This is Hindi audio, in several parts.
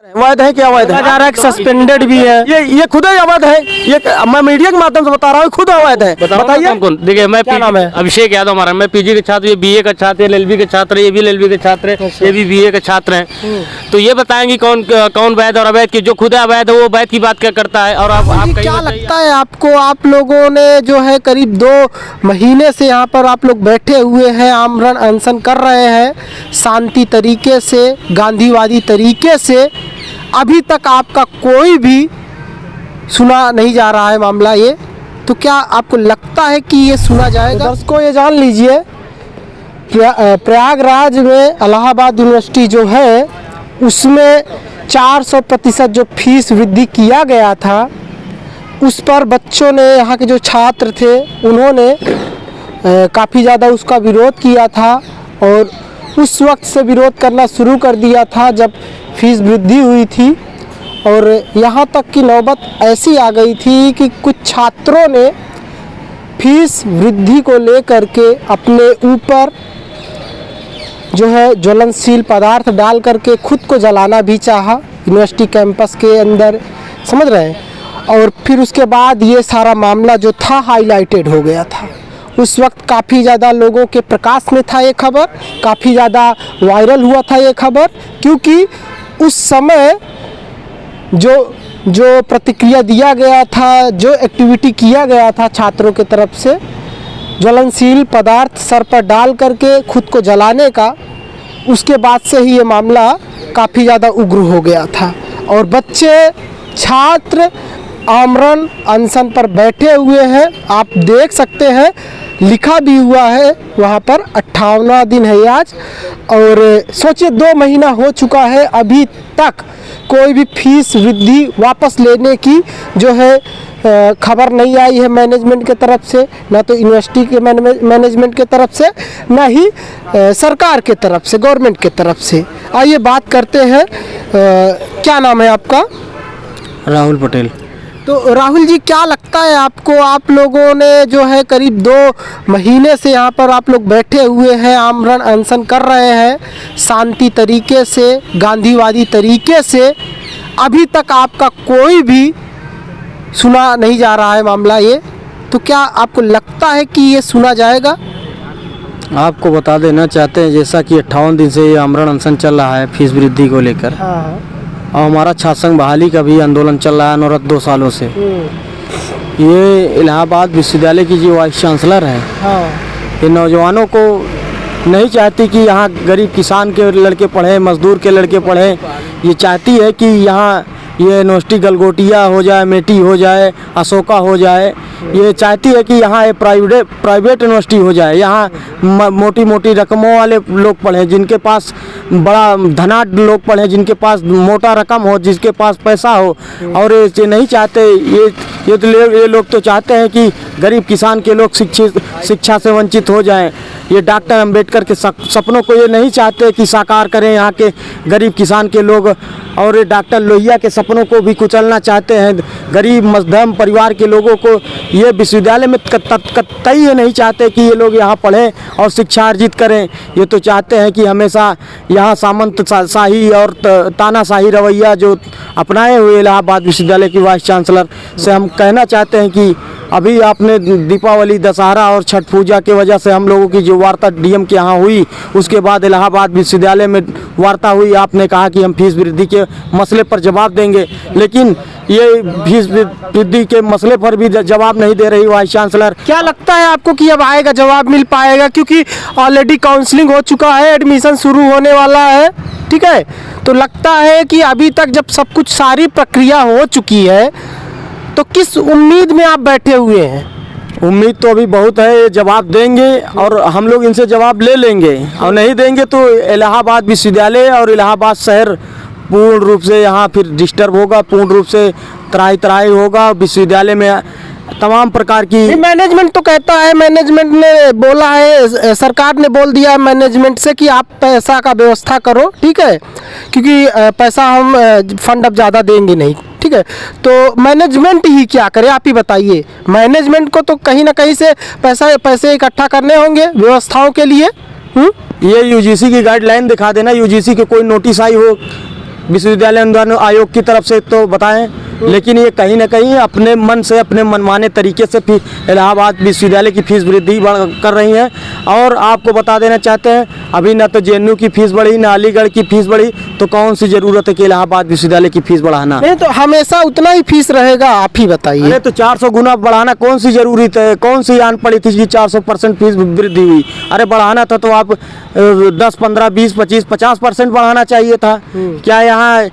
अवैध है क्या? अवैध है, सस्पेंडेड भी है। ये खुद ही अवैध है। ये मैं मीडिया के माध्यम से बता रहा हूँ, खुद अवैध है। बताइए। देखिए, मैं क्या नाम है? अभिषेक यादव हमारा। मैं पीजी के छात्र, ये बीए का छात्र, एलएलबी के छात्र, ये भी एलएलबी के छात्र, ये भी बीए के छात्र हैं। तो ये बताएंगे कौन वैध और अवैध की? जो खुद अवैध है वो वैध की बात क्या करता है? और आप क्या लगता है आपको? आप लोगों ने जो है करीब 2 महीने से यहाँ पर आप लोग बैठे हुए हैं, आमरण अनशन कर रहे हैं शांति तरीके से, गांधीवादी तरीके से। अभी तक आपका कोई भी सुना नहीं जा रहा है मामला ये। तो क्या आपको लगता है कि ये सुना जाएगा? दर्शकों, ये जान लीजिए, प्रयागराज में इलाहाबाद यूनिवर्सिटी जो है उसमें 400% जो फीस वृद्धि किया गया था, उस पर बच्चों ने, यहाँ के जो छात्र थे उन्होंने काफ़ी ज़्यादा उसका विरोध किया था। और उस वक्त से विरोध करना शुरू कर दिया था जब फीस वृद्धि हुई थी। और यहाँ तक की नौबत ऐसी आ गई थी कि कुछ छात्रों ने फीस वृद्धि को लेकर के अपने ऊपर जो है ज्वलनशील पदार्थ डाल करके खुद को जलाना भी चाहा यूनिवर्सिटी कैंपस के अंदर, समझ रहे हैं। और फिर उसके बाद ये सारा मामला जो था हाईलाइटेड हो गया था। उस वक्त काफ़ी ज़्यादा लोगों के प्रकाश में था ये खबर, काफ़ी ज़्यादा वायरल हुआ था ये खबर, क्योंकि उस समय जो प्रतिक्रिया दिया गया था, जो एक्टिविटी किया गया था छात्रों की तरफ से, ज्वलनशील पदार्थ सर पर डाल करके खुद को जलाने का, उसके बाद से ही ये मामला काफ़ी ज़्यादा उग्र हो गया था। और बच्चे, छात्र आमरण अनशन पर बैठे हुए हैं। आप देख सकते हैं, लिखा भी हुआ है वहाँ पर 58वां दिन है आज। और सोचिए 2 महीना हो चुका है, अभी तक कोई भी फीस वृद्धि वापस लेने की जो है खबर नहीं आई है मैनेजमेंट के तरफ से, ना तो यूनिवर्सिटी के मैनेजमेंट के तरफ से, ना ही सरकार के तरफ से, गवर्नमेंट के तरफ से। आइए बात करते हैं। क्या नाम है आपका? राहुल पटेल। तो राहुल जी, क्या लगता है आपको? आप लोगों ने जो है करीब 2 महीने से यहाँ पर आप लोग बैठे हुए हैं, आमरण अनशन कर रहे हैं शांति तरीके से, गांधीवादी तरीके से। अभी तक आपका कोई भी सुना नहीं जा रहा है मामला ये। तो क्या आपको लगता है कि ये सुना जाएगा? आपको बता देना चाहते हैं, जैसा कि 58 दिन से ये आमरण अनशन चल रहा है फीस वृद्धि को लेकर। हाँ। और हमारा छात्र संघ बहाली का भी आंदोलन चल रहा है अनुरत 2 सालों से। ये इलाहाबाद विश्वविद्यालय की जो वाइस चांसलर है, ये नौजवानों को नहीं चाहती कि यहाँ गरीब किसान के लड़के पढ़ें, मजदूर के लड़के पढ़ें। ये चाहती है कि यहाँ ये यूनिवर्सिटी गलगोटिया हो जाए, मेटी हो जाए, अशोका हो जाए। ये चाहती है कि यहाँ ये प्राइवेट यूनिवर्सिटी हो जाए, यहाँ मोटी मोटी रकमों वाले लोग पढ़ें, जिनके पास बड़ा धनाढ्य लोग पढ़ें, जिनके पास मोटा रकम हो, जिसके पास पैसा हो। और ये नहीं चाहते, ये लोग तो चाहते हैं कि गरीब किसान के लोग शिक्षा से वंचित हो जाएं। ये डॉक्टर अंबेडकर के सपनों को ये नहीं चाहते कि साकार करें यहाँ के गरीब किसान के लोग। और ये डॉक्टर लोहिया के सपनों को भी कुचलना चाहते हैं। गरीब मध्यम परिवार के लोगों को ये विश्वविद्यालय में कतई ये नहीं चाहते कि ये लोग यहाँ पढ़ें और शिक्षा अर्जित करें। ये तो चाहते हैं कि हमेशा यहाँ सामंत शाही और तानाशाही रवैया जो अपनाए हुए इलाहाबाद विश्वविद्यालय की वाइस चांसलर से हम कहना चाहते हैं कि अभी आपने दीपावली, दशहरा और छठ पूजा के वजह से हम लोगों की जो वार्ता डीएम के यहाँ हुई, उसके बाद इलाहाबाद विश्वविद्यालय में वार्ता हुई। आपने कहा कि हम फीस वृद्धि के मसले पर जवाब देंगे, लेकिन ये फीस वृद्धि के मसले पर भी जवाब नहीं दे रही वाइस चांसलर। क्या लगता है आपको कि अब आएगा, जवाब मिल पाएगा? क्योंकि ऑलरेडी काउंसलिंग हो चुका है, एडमिशन शुरू होने वाला है, ठीक है। तो लगता है कि अभी तक जब सब कुछ सारी प्रक्रिया हो चुकी है, तो किस उम्मीद में आप बैठे हुए हैं? उम्मीद तो अभी बहुत है, ये जवाब देंगे और हम लोग इनसे जवाब ले लेंगे। और नहीं देंगे तो इलाहाबाद विश्वविद्यालय और इलाहाबाद शहर पूर्ण रूप से यहाँ फिर डिस्टर्ब होगा, पूर्ण रूप से त्राही होगा। विश्वविद्यालय में तमाम प्रकार की मैनेजमेंट तो कहता है, मैनेजमेंट ने बोला है, सरकार ने बोल दिया है मैनेजमेंट से कि आप पैसा का व्यवस्था करो, ठीक है, क्योंकि पैसा हम फंड अब ज़्यादा देंगे नहीं, ठीक है। तो मैनेजमेंट ही क्या करे, आप ही बताइए। मैनेजमेंट को तो कहीं ना कहीं से पैसे इकट्ठा करने होंगे व्यवस्थाओं के लिए। ये यूजीसी की गाइडलाइन दिखा देना, यूजीसी के कोई नोटिस आई हो विश्वविद्यालय अनुदान आयोग की तरफ से तो बताएं, लेकिन ये कहीं ना कहीं अपने मन से, अपने मनमाने तरीके से इलाहाबाद विश्वविद्यालय की फीस वृद्धि कर रही हैं। और आपको बता देना चाहते हैं, अभी ना तो जेएनयू की फीस बढ़ी, ना अलीगढ़ की फीस बढ़ी, तो कौन सी ज़रूरत है कि इलाहाबाद विश्वविद्यालय की फीस बढ़ाना? नहीं तो हमेशा उतना ही फीस रहेगा, आप ही बताइए। अरे तो 400 गुना बढ़ाना कौन सी जरूरत है? कौन सी आन पड़ी थी कि 400% फीस वृद्धि हुई? अरे बढ़ाना था तो आप 10, 15, 20, 25, 50% बढ़ाना चाहिए था। क्या यहाँ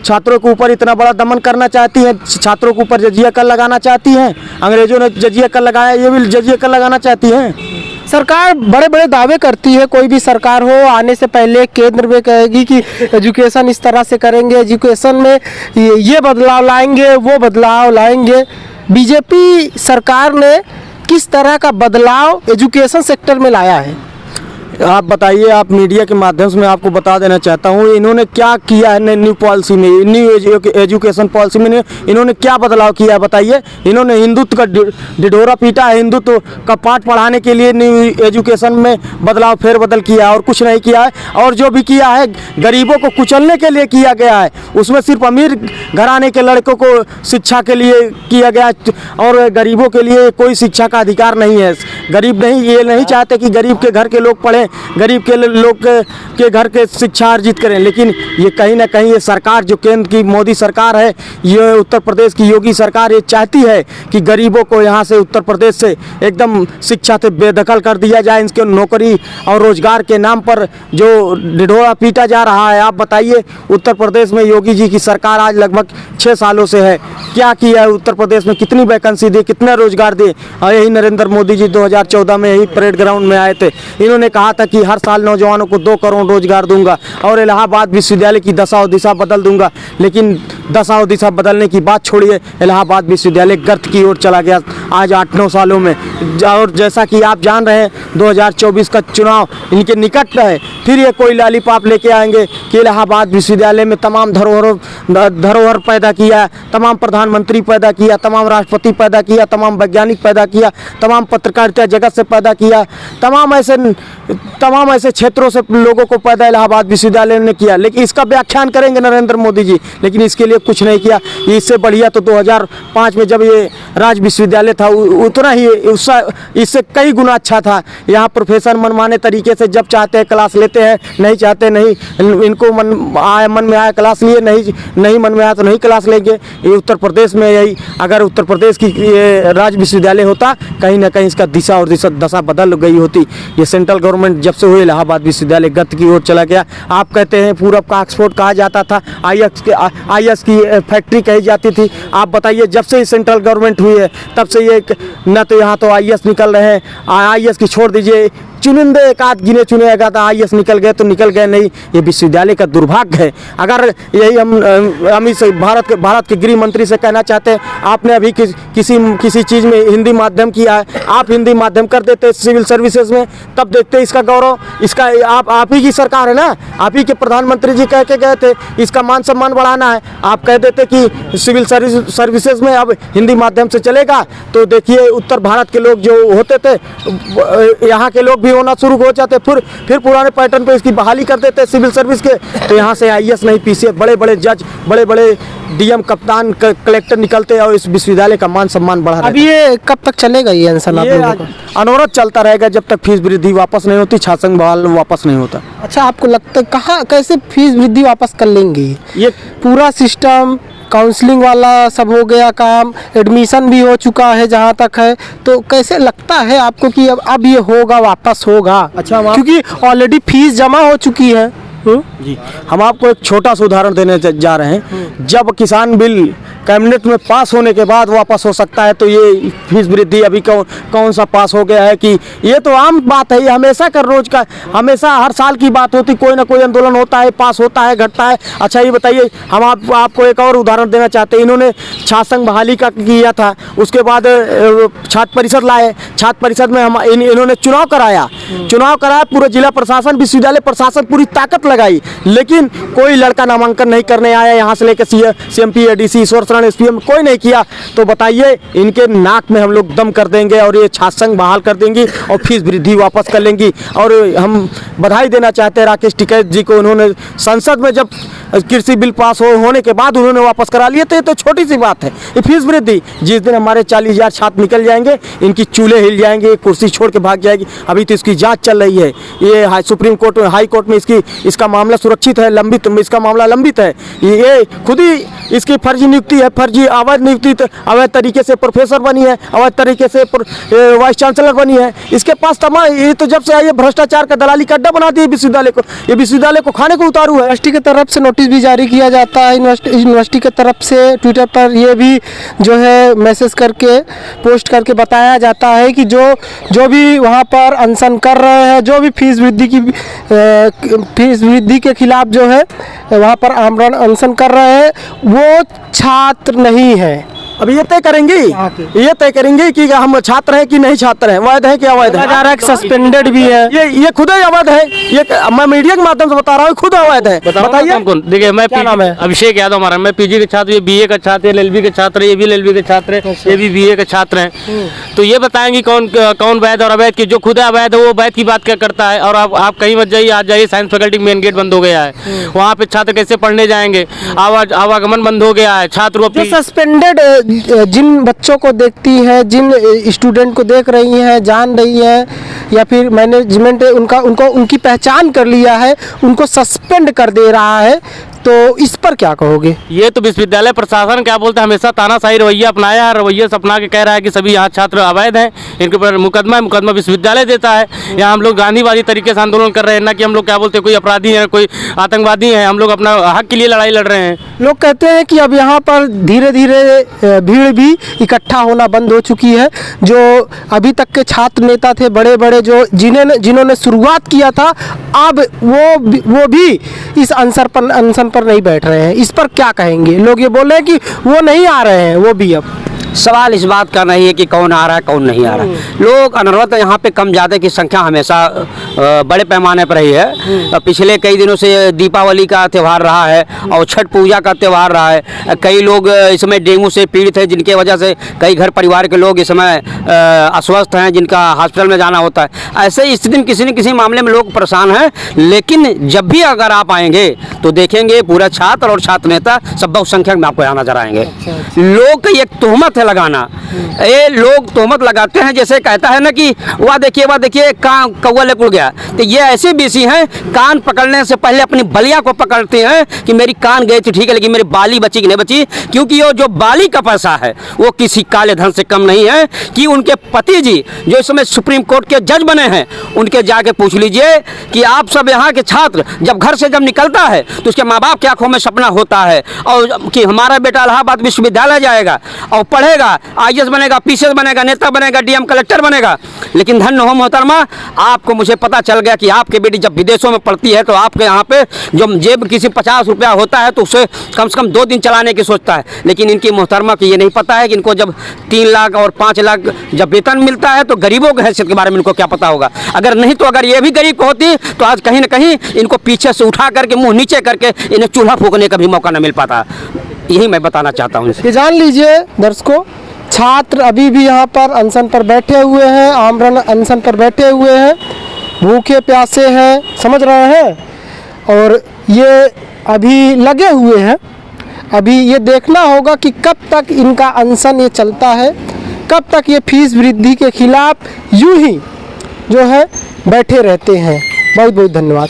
छात्रों के ऊपर इतना बड़ा दमन करना चाहती हैं? छात्रों के ऊपर जजिया कर लगाना चाहती हैं? अंग्रेजों ने जजिया कर लगाया, ये भी जजिया कर लगाना चाहती हैं? सरकार बड़े बड़े दावे करती है, कोई भी सरकार हो, आने से पहले केंद्र में कहेगी कि एजुकेशन इस तरह से करेंगे, एजुकेशन में ये बदलाव लाएंगे, वो बदलाव लाएंगे। बीजेपी सरकार ने किस तरह का बदलाव एजुकेशन सेक्टर में लाया है? आप बताइए, आप मीडिया के माध्यम से मैं आपको बता देना चाहता हूँ, इन्होंने क्या किया है न्यू पॉलिसी में, न्यू एजुकेशन पॉलिसी में इन्होंने क्या बदलाव किया है बताइए। इन्होंने हिंदुत्व का ढिढोरा पीटा है, हिंदुत्व का पाठ पढ़ाने के लिए न्यू एजुकेशन में बदलाव फेरबदल किया है और कुछ नहीं किया है। और जो भी किया है गरीबों को कुचलने के लिए किया गया है, उसमें सिर्फ अमीर घराने के लड़कों को शिक्षा के लिए किया गया और गरीबों के लिए कोई शिक्षा का अधिकार नहीं है। गरीब नहीं, ये नहीं चाहते कि गरीब के घर के लोग पढ़ें, गरीब के लोग के घर के शिक्षा अर्जित करें। लेकिन ये कहीं ना कहीं ये सरकार जो केंद्र की मोदी सरकार है, ये उत्तर प्रदेश की योगी सरकार, ये चाहती है कि गरीबों को यहाँ से उत्तर प्रदेश से एकदम शिक्षा से बेदखल कर दिया जाए। इनके नौकरी और रोजगार के नाम पर जो ढिढोरा पीटा जा रहा है। आप बताइए, उत्तर प्रदेश में योगी जी की सरकार आज लगभग 6 सालों से है, क्या किया है उत्तर प्रदेश में? कितनी वैकेंसी दी, कितना रोजगार दिए? और यही नरेंद्र मोदी जी 2014 में यही परेड ग्राउंड में आए थे, इन्होंने कहा था कि हर साल नौजवानों को 2 करोड़ रोजगार दूंगा और इलाहाबाद विश्वविद्यालय की दशा और दिशा बदल दूंगा। लेकिन दशा और दिशा बदलने की बात छोड़िए, इलाहाबाद विश्वविद्यालय गर्त की ओर चला गया आज 8-9 सालों में। और जैसा कि आप जान रहे हैं, 2024 का चुनाव इनके निकट है, फिर ये कोई लॉलीपॉप लेके आएंगे कि इलाहाबाद विश्वविद्यालय में तमाम धरोहर पैदा किया, तमाम प्रधानमंत्री पैदा किया, तमाम राष्ट्रपति पैदा किया, तमाम वैज्ञानिक पैदा किया, तमाम पत्रकारिता जगत से पैदा किया, तमाम ऐसे क्षेत्रों से लोगों को पैदा इलाहाबाद विश्वविद्यालय ने किया। लेकिन इसका व्याख्यान करेंगे नरेंद्र मोदी जी, लेकिन इसके लिए कुछ नहीं किया। इससे बढ़िया तो 2005 में जब ये राज विश्वविद्यालय था, उतना ही इससे कई गुना अच्छा था। यहाँ प्रोफेसर मनमाने तरीके से जब चाहते हैं क्लास लेते हैं, नहीं चाहते नहीं, इनको मन में आया क्लास लिए, नहीं मन में आया तो नहीं क्लास लेंगे। ये उत्तर प्रदेश में यही, अगर उत्तर प्रदेश की ये राज विश्वविद्यालय होता, कहीं ना कहीं इसका दिशा और दशा बदल गई होती। ये सेंट्रल गवर्नमेंट जब से हुई, इलाहाबाद विश्वविद्यालय गत की ओर चला गया। आप कहते हैं पूरब का ऑक्सफोर्ड कहा जाता था, आईएएस की फैक्ट्री कही जाती थी। आप बताइए, जब से सेंट्रल गवर्नमेंट हुई है तब से ये न तो यहाँ तो आईएएस निकल रहे हैं, आईएएस की छोड़ दीजिए, चुनिंदे एक आध गिने चुने अगर तो आईएएस निकल गए तो निकल गए, नहीं। ये विश्वविद्यालय का दुर्भाग्य है। अगर यही हम इस भारत के गृह मंत्री से कहना चाहते हैं, आपने अभी किसी चीज़ में हिंदी माध्यम किया है, आप हिंदी माध्यम कर देते सिविल सर्विसेज में, तब देखते इसका गौरव। इसका आप ही की सरकार है ना, आप ही के प्रधानमंत्री जी कह के गए थे इसका मान सम्मान बढ़ाना है। आप कह देते कि सिविल सर्विसेज में अब हिंदी माध्यम से चलेगा, तो देखिए उत्तर भारत के लोग जो होते थे, यहाँ के लोग होना शुरू हो जाते, फिर पुराने पैटर्न पे इसकी बहाली कर देते सिविल सर्विस के। तो यहाँ से आईएएस नहीं, पीसीएस, बड़े बड़े जज, बड़े बड़े डीएम, कप्तान, कलेक्टर निकलते हैं और इस विश्वविद्यालय का मान सम्मान बढ़ा। अब ये कब तक चलेगा ये अनवरत चलता रहेगा जब तक फीस वृद्धि वापस नहीं होती, छात्र संघ बहाल वापस नहीं होता। अच्छा, आपको लगता है कहाँ कैसे फीस वृद्धि वापस कर लेंगे? ये पूरा सिस्टम काउंसलिंग वाला सब हो गया काम, एडमिशन भी हो चुका है जहाँ तक है, तो कैसे लगता है आपको कि अब ये होगा, वापस होगा? अच्छा, क्योंकि ऑलरेडी फीस जमा हो चुकी है। जी, हम आपको एक छोटा सा उदाहरण देने जा रहे हैं। जब किसान बिल कैबिनेट में पास होने के बाद वापस हो सकता है, तो ये फीस वृद्धि अभी कौन सा पास हो गया है कि ये तो आम बात है, ये हमेशा का रोज का, हमेशा हर साल की बात होती, कोई ना कोई आंदोलन होता है, पास होता है, घटता है। अच्छा ये बताइए, हम आपको एक और उदाहरण देना चाहते हैं। इन्होंने छात्र संघ बहाली का किया था, उसके बाद छात्र परिषद लाए, छात्र परिषद में इन्होंने चुनाव कराया, पूरा जिला प्रशासन, विश्वविद्यालय प्रशासन पूरी ताकत लगाई, लेकिन कोई लड़का नामांकन नहीं करने आया। यहाँ से लेकर CMP, ADC, ईश्वर शरण, SPM कोई नहीं किया। तो बताइए, इनके नाक में हम लोग दम कर देंगे और ये छात्र संघ बहाल कर देंगी और फीस वृद्धि वापस कर लेंगी। और हम बधाई देना चाहते हैं राकेश टिकैत जी को। उन्होंने संसद में जब कृषि बिल पास होने के बाद उन्होंने वापस करा लिए थे। तो छोटी सी बात है ये फीस वृद्धि। जिस दिन हमारे 40,000 छात्र निकल जाएंगे, इनकी चूल्हे हिल जाएंगे, कुर्सी छोड़ के भाग जाएगी। अभी तो इसकी जांच चल रही है। ये सुप्रीम कोर्ट, हाई कोर्ट में इसका मामला सुरक्षित है, लंबित, इसका मामला लंबित है। ये खुद ही इसकी फर्जी नियुक्ति है, फर्जी अवैध नियुक्ति, अवैध तरीके से प्रोफेसर बनी है, अवैध तरीके से वाइस चांसलर बनी है। इसके पास तमाम, ये तो जब से आई है भ्रष्टाचार का दलाली का अड्डा बना दिया विश्वविद्यालय को। ये विश्वविद्यालय को खाने को उतारू है। यूनिवर्सिटी की तरफ से नोटिस भी जारी किया जाता है। यूनिवर्सिटी की तरफ से ट्विटर पर ये भी जो है मैसेज करके, पोस्ट करके बताया जाता है कि जो भी वहाँ पर अनशन कर रहे हैं, जो भी फीस वृद्धि के खिलाफ जो है वहाँ पर आमरण अनशन कर रहे हैं, वो छात्र नहीं है। अब ये तय करेंगे कि हम छात्र हैं कि नहीं छात्र हैं, वैध है कि अवैध है। सस्पेंडेड भी है। ये खुद ही अवैध है। ये मैं मीडिया के माध्यम से बता रहा हूँ, खुद अवैध है। बताइए। देखिए, मैं क्या नाम है? अभिषेक यादव हमारा। मैं PG के छात्र, ये BA का छात्र है, LLB के छात्र है, ये भी LLB के छात्र है, ये भी BA के छात्र हैं। तो ये बताएंगे कौन वैध और अवैध की। जो खुद अवैध है वो वैध की बात क्या करता है। और आप कहीं मत जाइए, आज जाइए, साइंस फैकल्टी मेन गेट बंद हो गया है। वहाँ पे छात्र कैसे पढ़ने जाएंगे, आवागमन बंद हो गया है। छात्र सस्पेंडेड जिन बच्चों को देखती है, जिन स्टूडेंट को देख रही हैं, जान रही है, या फिर मैनेजमेंट उनकी पहचान कर लिया है, उनको सस्पेंड कर दे रहा है, तो इस पर क्या कहोगे? ये तो विश्वविद्यालय प्रशासन क्या बोलते हैं, हमेशा तानाशाही रवैया अपनाया है। रवैया से अपना के कह रहा है कि सभी यहाँ छात्र अवैध हैं, इनके ऊपर मुकदमा विश्वविद्यालय देता है। यहाँ हम लोग गांधीवादी तरीके से आंदोलन कर रहे हैं, ना कि हम लोग क्या बोलते हैं कोई अपराधी है, कोई आतंकवादी है। हम लोग अपना हक के लिए लड़ाई लड़ रहे हैं। लोग कहते हैं कि अब यहाँ पर धीरे धीरे भीड़ भी इकट्ठा होना बंद हो चुकी है। जो अभी तक के छात्र नेता थे बड़े बड़े, जिन्होंने शुरुआत किया था, अब वो भी इस अनशन पर नहीं बैठ रहे हैं। इस पर क्या कहेंगे? लोग ये बोल रहे हैं कि वो नहीं आ रहे हैं, वो भी। अब सवाल इस बात का नहीं है कि कौन आ रहा है कौन नहीं आ रहा है। लोग अनवरत यहाँ पे कम ज़्यादा की संख्या हमेशा बड़े पैमाने पर रही है। पिछले कई दिनों से दीपावली का त्यौहार रहा है और छठ पूजा का त्यौहार रहा है। कई लोग इस समय डेंगू से पीड़ित हैं, जिनके वजह से कई घर परिवार के लोग इस समय अस्वस्थ हैं, जिनका हॉस्पिटल में जाना होता है। ऐसे स्थिति में किसी न किसी मामले में लोग परेशान हैं। लेकिन जब भी अगर आप आएंगे तो देखेंगे पूरा छात्र और छात्र नेता सब बहुसंख्यक में आपको यहाँ नजर आएंगे। लोग का एक तोहमत लगाना, ये लोग तोहमत लगाते हैं, जैसे कहता है ना कि वह देखिए कौवा ले उड़ गया। तो ये ऐसे बीसी हैं, कान पकड़ने से पहले अपनी बलिया को पकड़ते हैं कि मेरी कान गई थी ठीक है, लेकिन मेरी बाली बची कि नहीं बची। क्योंकि ये जो बाली का पैसा है वो किसी काले धन से कम नहीं है। कि उनके पति जी जो इस समय सुप्रीम कोर्ट के जज बने हैं, उनके जाके पूछ लीजिए कि आप सब यहाँ के छात्र जब घर से जब निकलता है तो उसके माँ बाप की आंखों में सपना होता है और कि हमारा बेटा इलाहाबाद विश्वविद्यालय जाएगा और पढ़ेगा, IAS बनेगा, PCS बनेगा, नेता बनेगा, DM कलेक्टर बनेगा। लेकिन धन्य हो मोहतरमा, आपको मुझे पता चल गया कि आपकी बेटी जब विदेशों में पढ़ती है तो आपके यहाँ पे जो जेब किसी 50 रुपया होता है तो उसे कम से कम 2 दिन चलाने की सोचता है। लेकिन इनकी मोहतरमा की ये नहीं पता है कि इनको जब 3 लाख और 5 लाख जब वेतन मिलता है तो गरीबों की हैसियत के बारे में इनको क्या पता होगा। अगर नहीं तो अगर ये भी गरीब होती तो आज कहीं ना कहीं इनको पीछे से उठा करके मुँह नीचे करके इन्हें चूल्हा फूकने का भी मौका न मिल पाता। यही मैं बताना चाहता हूँ। ये जान लीजिए दर्शकों, छात्र अभी भी यहाँ पर अनशन पर बैठे हुए हैं, आमरण अनशन पर बैठे हुए हैं, भूखे प्यासे हैं, समझ रहे हैं। और ये अभी लगे हुए हैं। अभी ये देखना होगा कि कब तक इनका अनशन ये चलता है, कब तक ये फीस वृद्धि के खिलाफ यूं ही जो है बैठे रहते हैं। बहुत बहुत धन्यवाद।